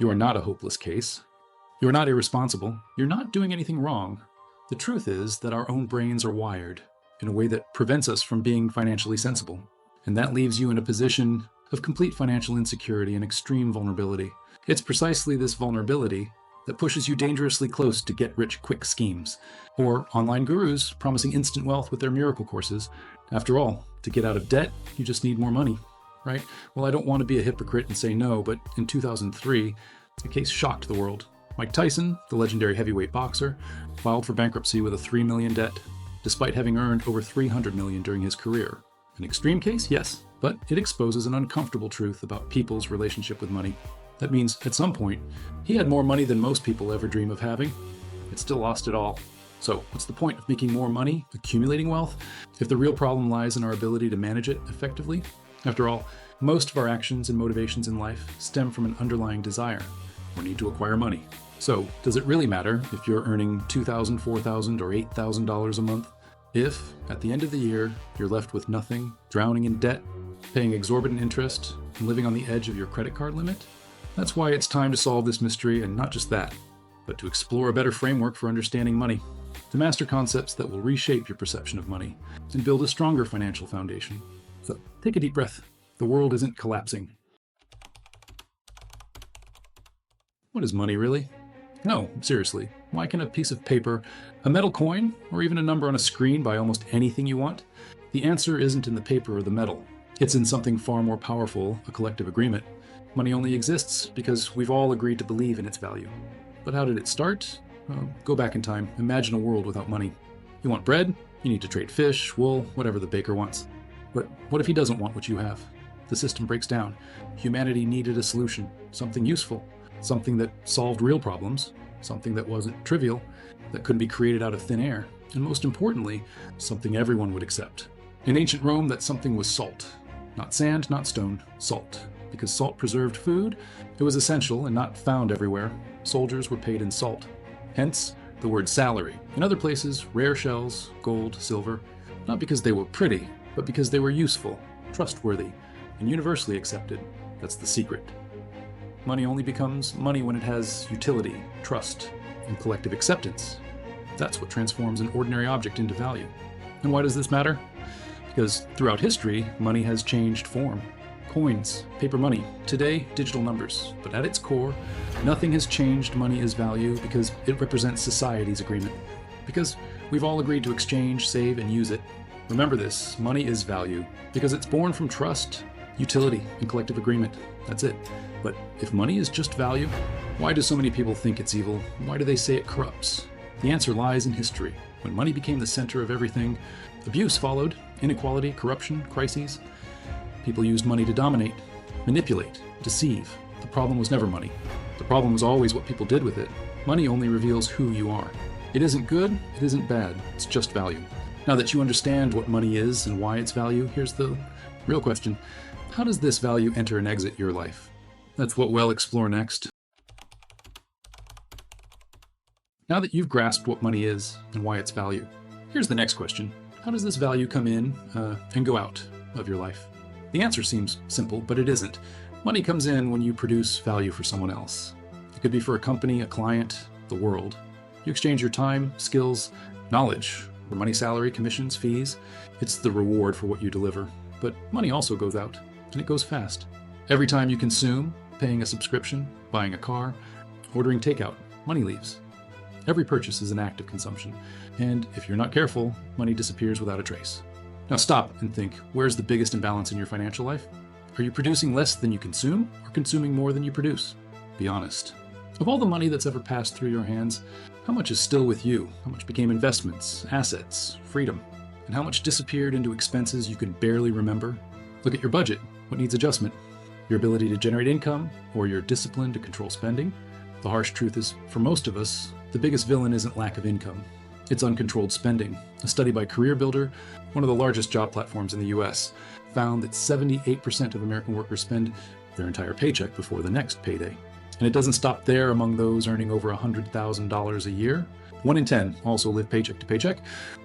You are not a hopeless case. You are not irresponsible. You're not doing anything wrong. The truth is that our own brains are wired in a way that prevents us from being financially sensible. And that leaves you in a position of complete financial insecurity and extreme vulnerability. It's precisely this vulnerability that pushes you dangerously close to get-rich-quick schemes, or online gurus promising instant wealth with their miracle courses. After all, to get out of debt, you just need more money, right? Well, I don't want to be a hypocrite and say no, but in 2003, a case shocked the world. Mike Tyson, the legendary heavyweight boxer, filed for bankruptcy with a $3 million debt, despite having earned over $300 million during his career. An extreme case? Yes, but it exposes an uncomfortable truth about people's relationship with money. That means, at some point, he had more money than most people ever dream of having, yet still lost it all. So, what's the point of making more money, accumulating wealth, if the real problem lies in our ability to manage it effectively? After all, most of our actions and motivations in life stem from an underlying desire or need to acquire money. So, does it really matter if you're earning $2,000, $4,000, or $8,000 a month? If, at the end of the year, you're left with nothing, drowning in debt, paying exorbitant interest, and living on the edge of your credit card limit? That's why it's time to solve this mystery, and not just that, but to explore a better framework for understanding money, to master concepts that will reshape your perception of money and build a stronger financial foundation. So take a deep breath. The world isn't collapsing. What is money really? No, seriously, why can a piece of paper, a metal coin, or even a number on a screen buy almost anything you want? The answer isn't in the paper or the metal. It's in something far more powerful, a collective agreement. Money only exists because we've all agreed to believe in its value. But how did it start? Go back in time. Imagine a world without money. You want bread? You need to trade fish, wool, whatever the baker wants. But what if he doesn't want what you have? The system breaks down. Humanity needed a solution, something useful, something that solved real problems, something that wasn't trivial, that couldn't be created out of thin air, and most importantly, something everyone would accept. In ancient Rome, that something was salt. Not sand, not stone, salt. Because salt preserved food, it was essential and not found everywhere. Soldiers were paid in salt. Hence, the word salary. In other places, rare shells, gold, silver, not because they were pretty, but because they were useful, trustworthy, and universally accepted. That's the secret. Money only becomes money when it has utility, trust, and collective acceptance. That's what transforms an ordinary object into value. And why does this matter? Because throughout history, money has changed form. Coins, paper money, today digital numbers. But at its core, nothing has changed money as value because it represents society's agreement. Because we've all agreed to exchange, save, and use it. Remember this, money is value because it's born from trust, utility, and collective agreement. That's it. But if money is just value, why do so many people think it's evil? Why do they say it corrupts? The answer lies in history. When money became the center of everything, abuse followed, inequality, corruption, crises. People used money to dominate, manipulate, deceive. The problem was never money. The problem was always what people did with it. Money only reveals who you are. It isn't good, it isn't bad, it's just value. Now that you understand what money is and why it's value, here's the real question. How does this value enter and exit your life? That's what we'll explore next. Now that you've grasped what money is and why it's value, here's the next question. How does this value come in and go out of your life? The answer seems simple, but it isn't. Money comes in when you produce value for someone else. It could be for a company, a client, the world. You exchange your time, skills, knowledge, for money, salary, commissions, fees. It's the reward for what you deliver. But money also goes out, and it goes fast. Every time you consume, paying a subscription, buying a car, ordering takeout, money leaves. Every purchase is an act of consumption, and if you're not careful, money disappears without a trace. Now stop and think, where's the biggest imbalance in your financial life? Are you producing less than you consume, or consuming more than you produce? Be honest. Of all the money that's ever passed through your hands, how much is still with you? How much became investments, assets, freedom? And how much disappeared into expenses you could barely remember? Look at your budget. What needs adjustment? Your ability to generate income, or your discipline to control spending? The harsh truth is, for most of us, the biggest villain isn't lack of income. It's uncontrolled spending. A study by CareerBuilder, one of the largest job platforms in the US, found that 78% of American workers spend their entire paycheck before the next payday. And it doesn't stop there among those earning over $100,000 a year. 1 in 10 also live paycheck to paycheck.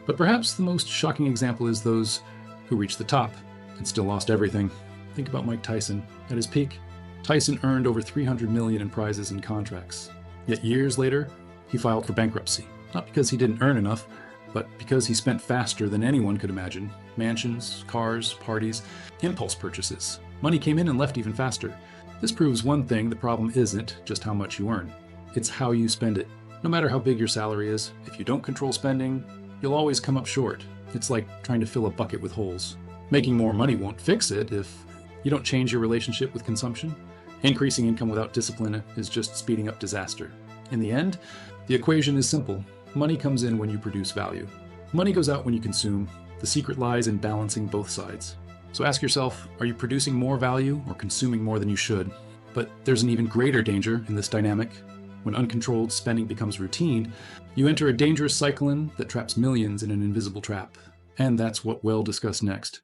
But perhaps the most shocking example is those who reached the top and still lost everything. Think about Mike Tyson. At his peak, Tyson earned over $300 million in prizes and contracts. Yet years later, he filed for bankruptcy. Not because he didn't earn enough, but because he spent faster than anyone could imagine. Mansions, cars, parties, impulse purchases. Money came in and left even faster. This proves one thing: the problem isn't just how much you earn. It's how you spend it. No matter how big your salary is, if you don't control spending, you'll always come up short. It's like trying to fill a bucket with holes. Making more money won't fix it if you don't change your relationship with consumption. Increasing income without discipline is just speeding up disaster. In the end, the equation is simple. Money comes in when you produce value. Money goes out when you consume. The secret lies in balancing both sides. So ask yourself, are you producing more value or consuming more than you should? But there's an even greater danger in this dynamic. When uncontrolled spending becomes routine, you enter a dangerous cycle that traps millions in an invisible trap. And that's what we'll discuss next.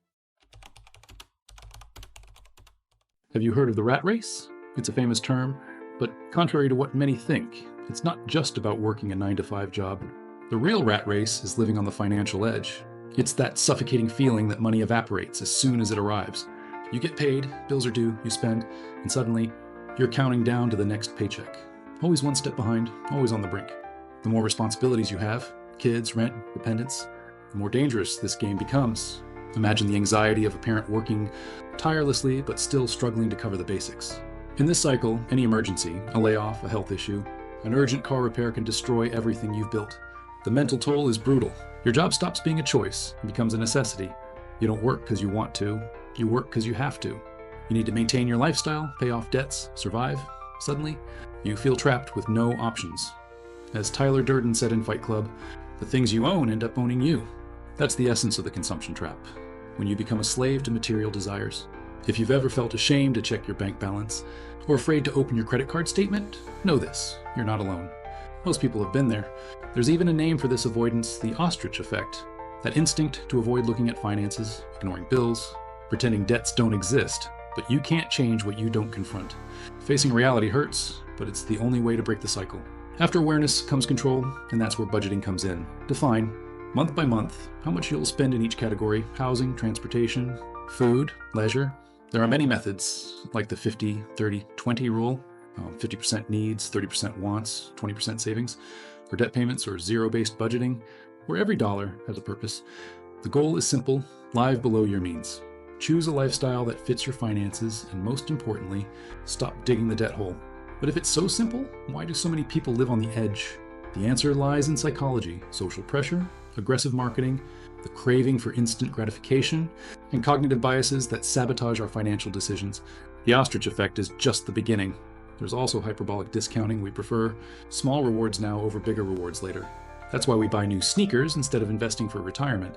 Have you heard of the rat race? It's a famous term, but contrary to what many think, it's not just about working a 9-to-5 job. The real rat race is living on the financial edge. It's that suffocating feeling that money evaporates as soon as it arrives. You get paid, bills are due, you spend, and suddenly you're counting down to the next paycheck. Always one step behind, always on the brink. The more responsibilities you have, kids, rent, dependents, the more dangerous this game becomes. Imagine the anxiety of a parent working tirelessly but still struggling to cover the basics. In this cycle, any emergency, a layoff, a health issue, an urgent car repair can destroy everything you've built. The mental toll is brutal. Your job stops being a choice and becomes a necessity. You don't work because you want to, you work because you have to. You need to maintain your lifestyle, pay off debts, survive. Suddenly, you feel trapped with no options. As Tyler Durden said in Fight Club, the things you own end up owning you. That's the essence of the consumption trap, when you become a slave to material desires. If you've ever felt ashamed to check your bank balance, or afraid to open your credit card statement, know this: you're not alone. Most people have been there. There's even a name for this avoidance: the ostrich effect. That instinct to avoid looking at finances, ignoring bills, pretending debts don't exist. But you can't change what you don't confront. Facing reality hurts, but it's the only way to break the cycle. After awareness comes control, and that's where budgeting comes in. Define, month by month, how much you'll spend in each category: housing, transportation, food, leisure. There are many methods, like the 50-30-20 rule, 50% needs, 30% wants, 20% savings, or debt payments, or zero-based budgeting, where every dollar has a purpose. The goal is simple: live below your means. Choose a lifestyle that fits your finances, and most importantly, stop digging the debt hole. But if it's so simple, why do so many people live on the edge? The answer lies in psychology: social pressure, aggressive marketing, the craving for instant gratification, and cognitive biases that sabotage our financial decisions. The ostrich effect is just the beginning. There's also hyperbolic discounting. We prefer small rewards now over bigger rewards later. That's why we buy new sneakers instead of investing for retirement.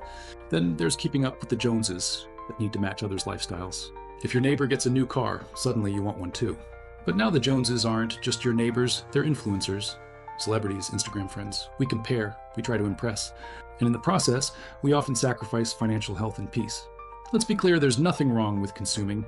Then there's keeping up with the Joneses that need to match others' lifestyles. If your neighbor gets a new car, suddenly you want one too. But now the Joneses aren't just your neighbors, they're influencers. Celebrities, Instagram friends. We compare, we try to impress. And in the process, we often sacrifice financial health and peace. Let's be clear, there's nothing wrong with consuming.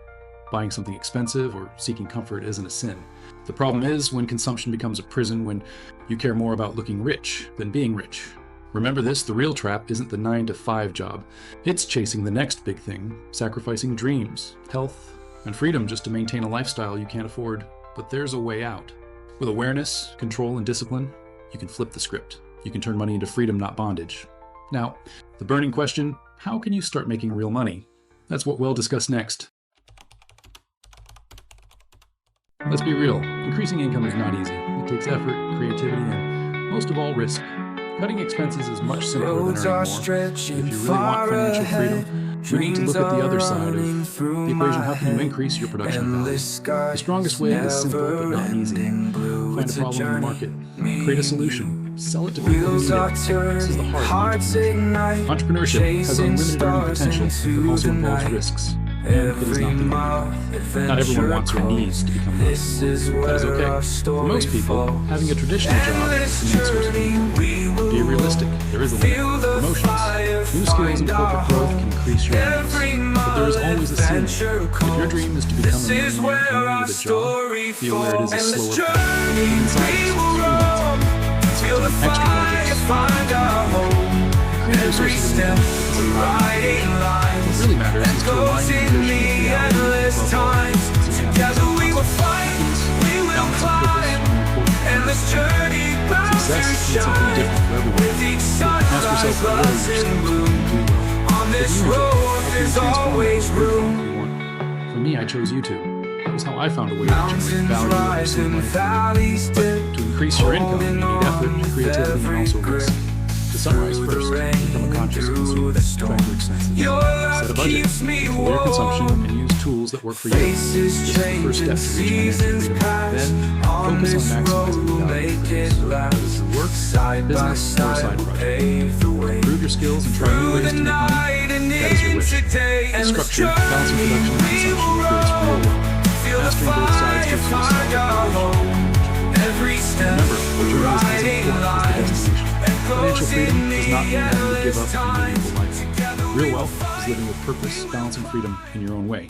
Buying something expensive or seeking comfort isn't a sin. The problem is when consumption becomes a prison, when you care more about looking rich than being rich. Remember this: the real trap isn't the 9-to-5 job. It's chasing the next big thing, sacrificing dreams, health, and freedom just to maintain a lifestyle you can't afford. But there's a way out. With awareness, control, and discipline, you can flip the script. You can turn money into freedom, not bondage. Now, the burning question: how can you start making real money? That's what we'll discuss next. Let's be real, increasing income is not easy. It takes effort, creativity, and most of all, risk. Cutting expenses is much simpler than earning more. If you really want financial freedom, you need to look at the other side of the equation. How can you increase your production value? The strongest way is simple but not easy. Find a problem in the market, create a solution, sell it to people who need it. This is the heart of entrepreneurship. Entrepreneurship has unlimited earning potential, but also involves risks. And it is not the end. Not everyone wants or needs to become wealthy. That is okay. For most people, having a traditional job is the main source of income. Be realistic. There is a limit. Promotions, new skills, and corporate growth can increase your earnings. But there is always a ceiling. If your dream is to become a millionaire and need a job, be aware it is a slower path. Inside it, 3 months. Feel the fire, find a home. Every step is a writing line. What really matters is to align your vision with reality. Together we will find balance and purpose are more important than ever. Success means something different for everyone. Ask yourself what are your skills when you do well. What do you enjoy? How can you transform that into the outcome you want? For me, I chose YouTube. That was how I found a way to generate value and receive money. But to increase your income, you need effort, creativity, and also risk. To summarize first, become a conscious consumer. Track your expenses. Set a budget. Control your consumption and use tools that work for you. This is the first step to reach financial freedom. Then, focus on maximizing the value of your business. Whether through work, business, or a side project. Improve your skills and try new ways to make money. That is your wish. The structure, balancing production and consumption creates real wealth. Mastering both sides gives you a solid foundation. Remember, what your is as important as the destination. Financial freedom does not mean having to give up a miserable life. Real wealth is living with purpose, balance, and freedom in your own way.